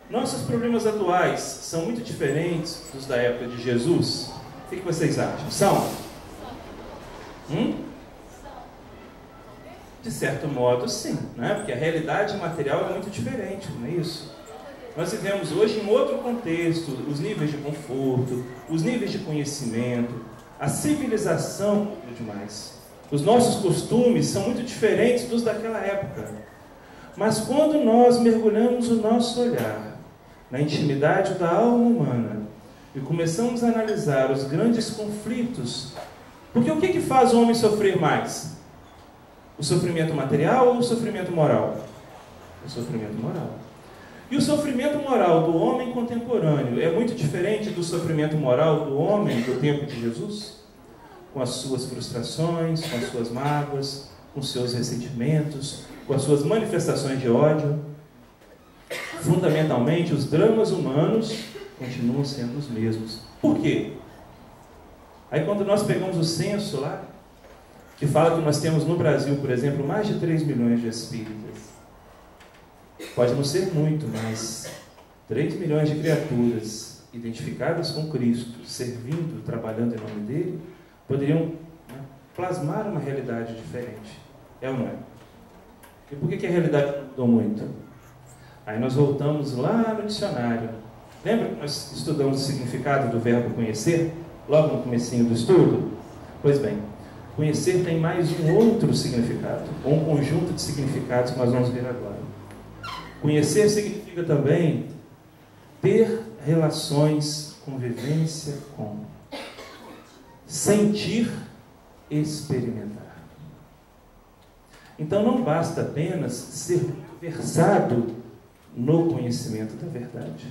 Nossos problemas atuais são muito diferentes dos da época de Jesus? O que vocês acham? São? De certo modo, sim, né? Porque a realidade material é muito diferente, não é isso? Nós vivemos hoje em outro contexto, os níveis de conforto, os níveis de conhecimento, a civilização e demais. Os nossos costumes são muito diferentes dos daquela época. Mas quando nós mergulhamos o nosso olhar na intimidade da alma humana e começamos a analisar os grandes conflitos, porque o que faz o homem sofrer mais? O sofrimento material ou o sofrimento moral? O sofrimento moral. E o sofrimento moral do homem contemporâneo é muito diferente do sofrimento moral do homem do tempo de Jesus? Com as suas frustrações, com as suas mágoas, com os seus ressentimentos, com as suas manifestações de ódio. Fundamentalmente, os dramas humanos continuam sendo os mesmos. Por quê? Aí quando nós pegamos o censo lá, que fala que nós temos no Brasil, por exemplo, mais de 3 milhões de espíritas. Pode não ser muito, mas 3 milhões de criaturas identificadas com Cristo, servindo, trabalhando em nome dele, poderiam, né, plasmar uma realidade diferente. É ou não é? E por que a realidade não mudou muito? Aí nós voltamos lá no dicionário. Lembra que nós estudamos o significado do verbo conhecer? Logo no comecinho do estudo? Pois bem, Conhecer tem mais um outro significado, ou um conjunto de significados que nós vamos ver agora. Conhecer significa também ter relações, convivência com, sentir, experimentar. Então não basta apenas ser versado no conhecimento da verdade.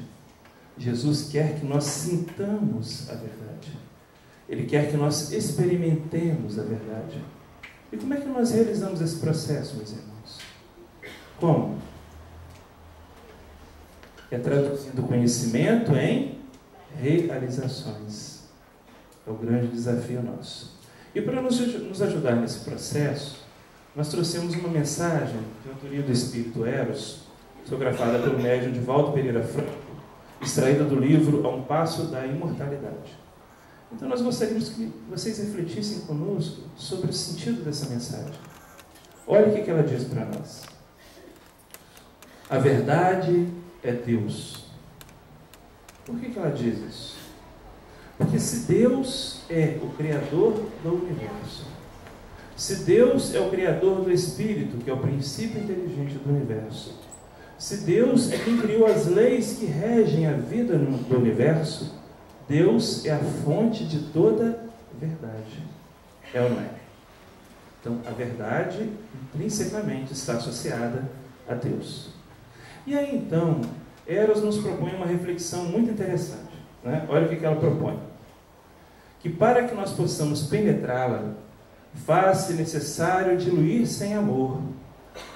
Jesus quer que nós sintamos a verdade. Ele quer que nós experimentemos a verdade. E como é que nós realizamos esse processo, meus irmãos? Como? É traduzindo o conhecimento em realizações. É o grande desafio nosso. E para nos ajudar nesse processo, nós trouxemos uma mensagem de autoria do Espírito Eros, psicografada pelo médium Divaldo Pereira Franco, extraída do livro A um Passo da Imortalidade. Então nós gostaríamos que vocês refletissem conosco sobre o sentido dessa mensagem. Olha o que ela diz para nós. A verdade é Deus. Por que ela diz isso? Porque se Deus é o Criador do universo, se Deus é o Criador do Espírito, que é o princípio inteligente do universo, se Deus é quem criou as leis que regem a vida do universo, Deus é a fonte de toda verdade. É ou não é? Então, a verdade intrinsecamente está associada a Deus. E aí, então, Eros nos propõe uma reflexão muito interessante. Né? Olha o que ela propõe. Que para que nós possamos penetrá-la, faz-se necessário diluir sem amor,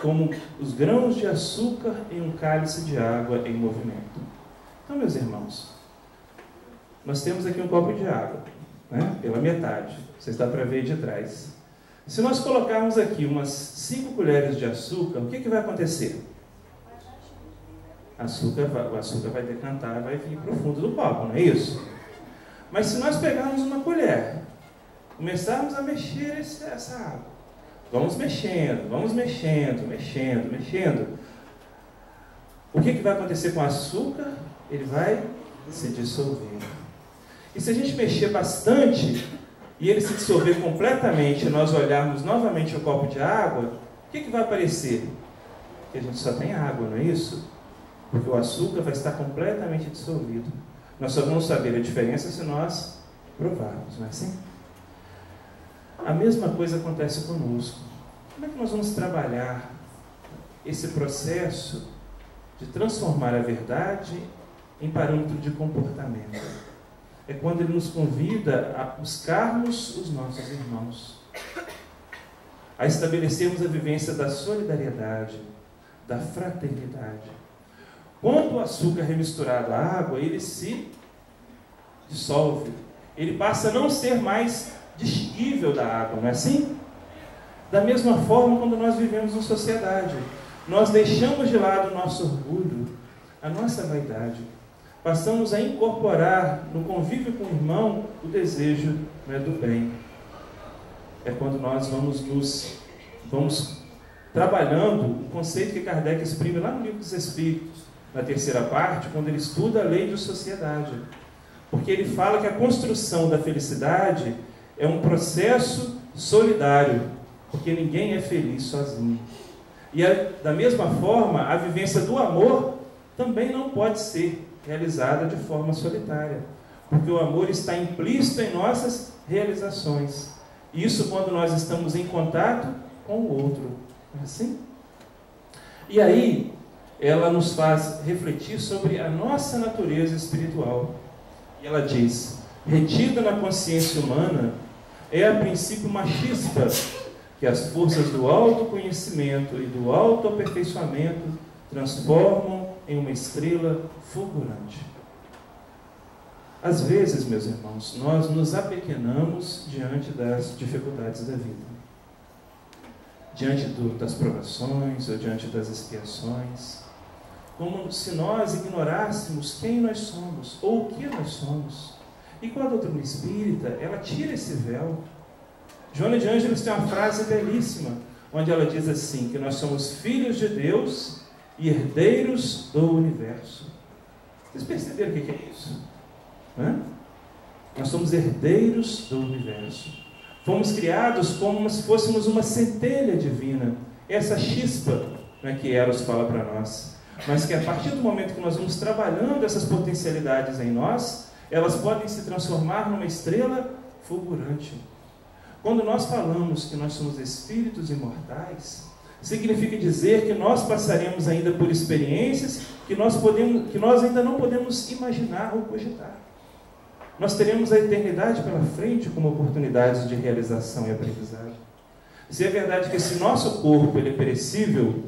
como os grãos de açúcar em um cálice de água em movimento. Então, meus irmãos, nós temos aqui um copo de água, né? Pela metade, vocês dá para ver aí de trás. Se nós colocarmos aqui umas 5 colheres de açúcar, o que vai acontecer? O açúcar vai decantar, vai vir para o fundo do copo, não é isso? Mas se nós pegarmos uma colher, começarmos a mexer essa água, vamos mexendo, o que vai acontecer com o açúcar? Ele vai se dissolver. E se a gente mexer bastante e ele se dissolver completamente e nós olharmos novamente o copo de água, o que vai aparecer? Que a gente só tem água, não é isso? Porque o açúcar vai estar completamente dissolvido. Nós só vamos saber a diferença se nós provarmos, não é assim? A mesma coisa acontece conosco. Como é que nós vamos trabalhar esse processo de transformar a verdade em parâmetro de comportamento? É quando ele nos convida a buscarmos os nossos irmãos, a estabelecermos a vivência da solidariedade, da fraternidade. Quando o açúcar é misturado à água, ele se dissolve. Ele passa a não ser mais distinguível da água, não é assim? Da mesma forma, quando nós vivemos em sociedade, nós deixamos de lado o nosso orgulho, a nossa vaidade. Passamos a incorporar no convívio com o irmão o desejo, né, do bem. É quando nós vamos trabalhando o conceito que Kardec exprime lá no Livro dos Espíritos, na terceira parte, quando ele estuda a lei de sociedade. Porque ele fala que a construção da felicidade é um processo solidário, porque ninguém é feliz sozinho. E da mesma forma, a vivência do amor também não pode ser realizada de forma solitária, porque o amor está implícito em nossas realizações. Isso quando nós estamos em contato com o outro. Não é assim? E aí, ela nos faz refletir sobre a nossa natureza espiritual. E ela diz: retida na consciência humana é a princípio machista que as forças do autoconhecimento e do autoaperfeiçoamento transformam em uma estrela fulgurante. Às vezes, meus irmãos, nós nos apequenamos diante das dificuldades da vida, diante das provações ou diante das expiações, como se nós ignorássemos quem nós somos ou o que nós somos. E com a doutrina espírita, ela tira esse véu. Joana de Ângeles tem uma frase belíssima, onde ela diz assim, que nós somos filhos de Deus e herdeiros do universo. Vocês perceberam o que é isso? Nós somos herdeiros do universo. Fomos criados como se fôssemos uma centelha divina, essa chispa, né, que Eros fala para nós. Mas que a partir do momento que nós vamos trabalhando essas potencialidades em nós, elas podem se transformar numa estrela fulgurante. Quando nós falamos que nós somos espíritos imortais, significa dizer que nós passaremos ainda por experiências que nós ainda não podemos imaginar ou cogitar. Nós teremos a eternidade pela frente como oportunidades de realização e aprendizado. Se é verdade que esse nosso corpo ele é perecível,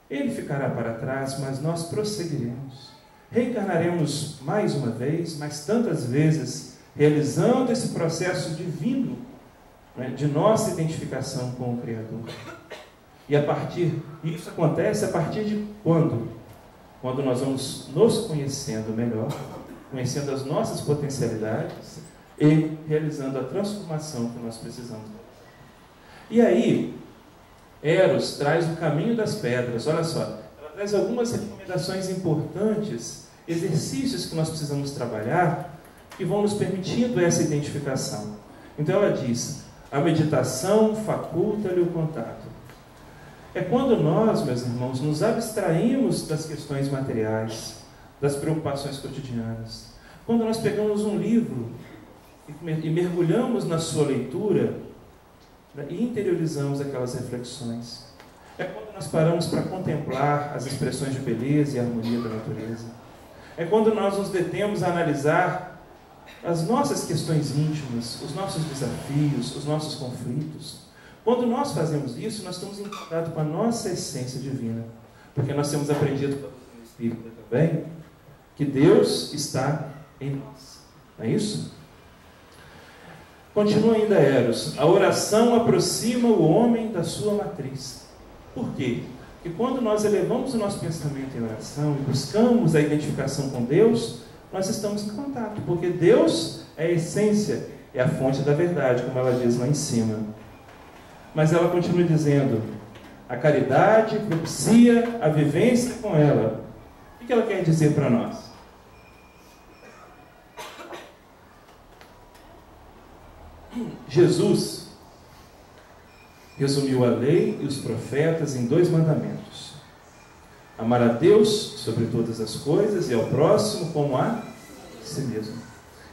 ele ficará para trás, mas nós prosseguiremos. Reencarnaremos mais uma vez, mas tantas vezes, realizando esse processo divino, né, de nossa identificação com o Criador. E isso acontece a partir de quando? Quando nós vamos nos conhecendo melhor, conhecendo as nossas potencialidades e realizando a transformação que nós precisamos. E aí, Eros traz o caminho das pedras. Olha só, ela traz algumas recomendações importantes, exercícios que nós precisamos trabalhar, que vão nos permitindo essa identificação. Então ela diz, a meditação faculta-lhe o contato. É quando nós, meus irmãos, nos abstraímos das questões materiais, das preocupações cotidianas. Quando nós pegamos um livro e mergulhamos na sua leitura, né, e interiorizamos aquelas reflexões. É quando nós paramos para contemplar as expressões de beleza e harmonia da natureza. É quando nós nos detemos a analisar as nossas questões íntimas, os nossos desafios, os nossos conflitos. Quando nós fazemos isso, nós estamos em contato com a nossa essência divina. Porque nós temos aprendido pelo Espírito também que Deus está em nós. Não é isso? Continua ainda Eros. A oração aproxima o homem da sua matriz. Por quê? Porque quando nós elevamos o nosso pensamento em oração e buscamos a identificação com Deus, nós estamos em contato. Porque Deus é a essência, é a fonte da verdade, como ela diz lá em cima. Mas ela continua dizendo, a caridade propicia a vivência com ela. O que ela quer dizer para nós? Jesus resumiu a lei e os profetas em 2 mandamentos. Amar a Deus sobre todas as coisas e ao próximo como a si mesmo.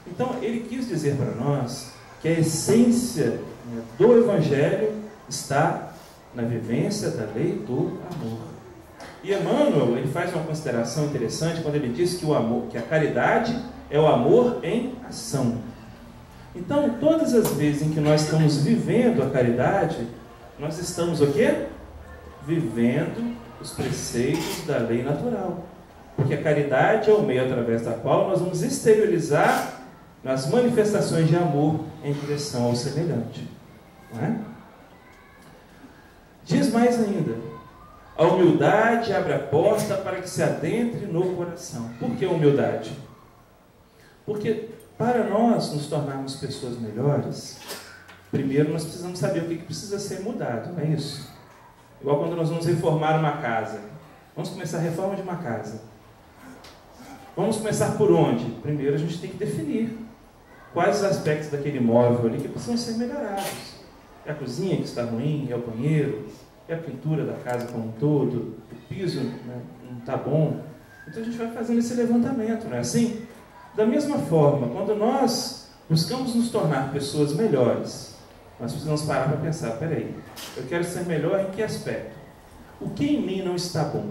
Então, ele quis dizer para nós que a essência, né, do Evangelho está na vivência da lei do amor. E Emmanuel, ele faz uma consideração interessante quando ele diz que o amor, que a caridade é o amor em ação. Então, todas as vezes em que nós estamos vivendo a caridade, nós estamos o quê? Vivendo os preceitos da lei natural. Porque a caridade é o meio através da qual nós vamos exteriorizar as manifestações de amor em direção ao semelhante. Não é? Diz mais ainda, a humildade abre a porta para que se adentre no coração. Por que humildade? Porque para nós nos tornarmos pessoas melhores, primeiro nós precisamos saber o que precisa ser mudado, não é isso? Igual quando nós vamos reformar uma casa. Vamos começar a reforma de uma casa. Vamos começar por onde? Primeiro a gente tem que definir quais os aspectos daquele imóvel ali que precisam ser melhorados. É a cozinha que está ruim, é o banheiro, é a pintura da casa como um todo, o piso, né, não está bom. Então a gente vai fazendo esse levantamento, não é assim? Da mesma forma, quando nós buscamos nos tornar pessoas melhores, nós precisamos parar para pensar, peraí, eu quero ser melhor em que aspecto? O que em mim não está bom?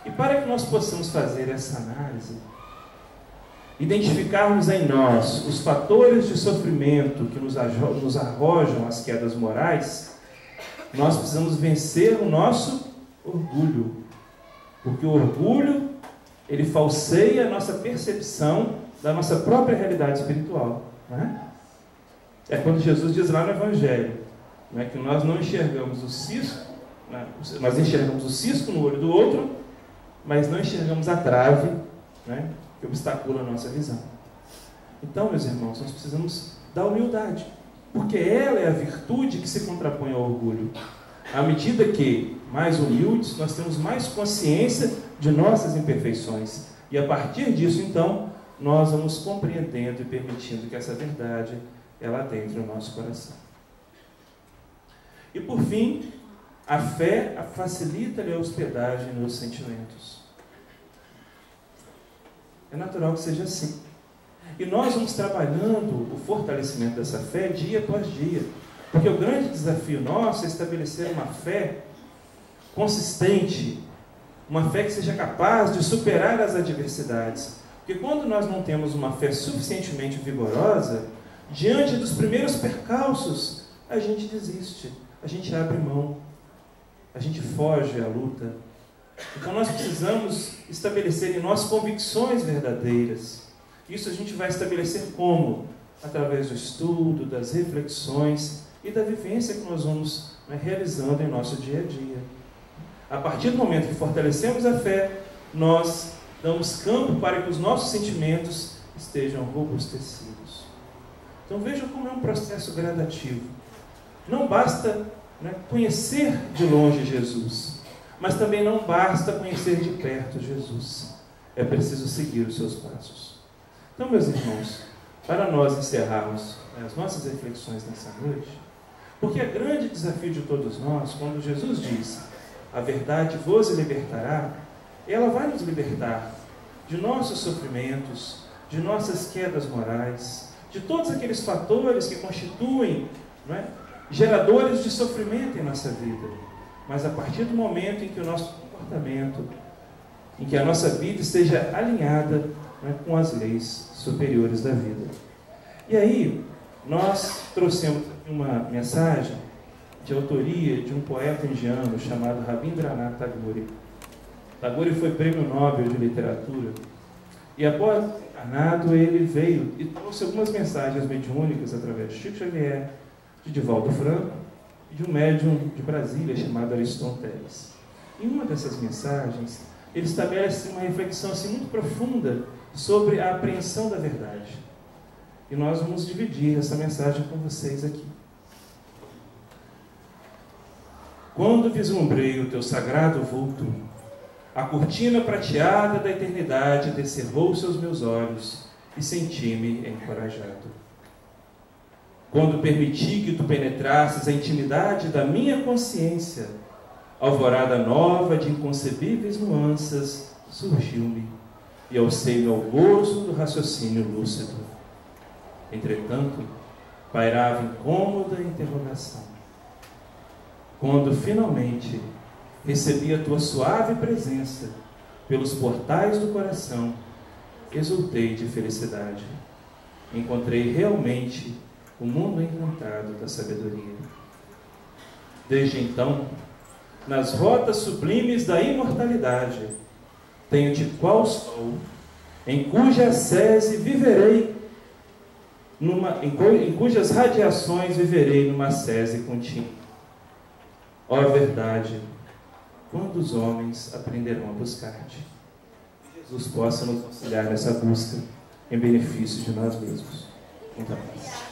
E para que nós possamos fazer essa análise, identificarmos em nós os fatores de sofrimento que nos arrojam às quedas morais, nós precisamos vencer o nosso orgulho. Porque o orgulho, ele falseia a nossa percepção da nossa própria realidade espiritual. Né? É quando Jesus diz lá no Evangelho, né, que nós não enxergamos o cisco, né, nós enxergamos o cisco no olho do outro, mas não enxergamos a trave, né, que obstacula a nossa visão. Então, meus irmãos, nós precisamos da humildade, porque ela é a virtude que se contrapõe ao orgulho. À medida que mais humildes, nós temos mais consciência de nossas imperfeições. E a partir disso, então, nós vamos compreendendo e permitindo que essa verdade, ela adentre no nosso coração. E por fim, a fé facilita-lhe a hospedagem nos sentimentos. É natural que seja assim. E nós vamos trabalhando o fortalecimento dessa fé dia após dia. Porque o grande desafio nosso é estabelecer uma fé consistente, uma fé que seja capaz de superar as adversidades. Porque quando nós não temos uma fé suficientemente vigorosa, diante dos primeiros percalços, a gente desiste, a gente abre mão, a gente foge à luta. Então nós precisamos estabelecer em nós convicções verdadeiras. Isso a gente vai estabelecer como? Através do estudo, das reflexões e da vivência que nós vamos realizando em nosso dia a dia. A partir do momento que fortalecemos a fé, nós damos campo para que os nossos sentimentos estejam robustecidos. Então vejam como é um processo gradativo. Não basta conhecer de longe Jesus, mas também não basta conhecer de perto Jesus. É preciso seguir os seus passos. Então, meus irmãos, para nós encerrarmos as nossas reflexões nessa noite, porque é grande desafio de todos nós, quando Jesus diz, a verdade vos libertará, ela vai nos libertar de nossos sofrimentos, de nossas quedas morais, de todos aqueles fatores que constituem geradores de sofrimento em nossa vida. Mas a partir do momento em que o nosso comportamento, em que a nossa vida esteja alinhada com as leis superiores da vida. E aí, nós trouxemos uma mensagem de autoria de um poeta indiano chamado Rabindranath Tagore. Tagore foi prêmio Nobel de Literatura. E após encarnado, ele veio e trouxe algumas mensagens mediúnicas através de Chico Xavier, de Divaldo Franco e de um médium de Brasília chamado Ariston Teles. Em uma dessas mensagens, ele estabelece uma reflexão assim, muito profunda sobre a apreensão da verdade. E nós vamos dividir essa mensagem com vocês aqui. Quando vislumbrei o teu sagrado vulto, a cortina prateada da eternidade descerrou seus meus olhos e senti-me encorajado. Quando permiti que tu penetrasses a intimidade da minha consciência, alvorada nova de inconcebíveis nuances surgiu-me e alcei-me ao gozo do raciocínio lúcido. Entretanto, pairava incômoda interrogação. Quando finalmente recebi a tua suave presença pelos portais do coração, exultei de felicidade. Encontrei realmente o mundo encantado da sabedoria. Desde então, nas rotas sublimes da imortalidade, tenho-te qual sol, em cuja sese viverei, em cujas radiações viverei numa sese contínua. Ó verdade, quando os homens aprenderão a buscar-te? Que Jesus possa nos auxiliar nessa busca em benefício de nós mesmos. Muita paz.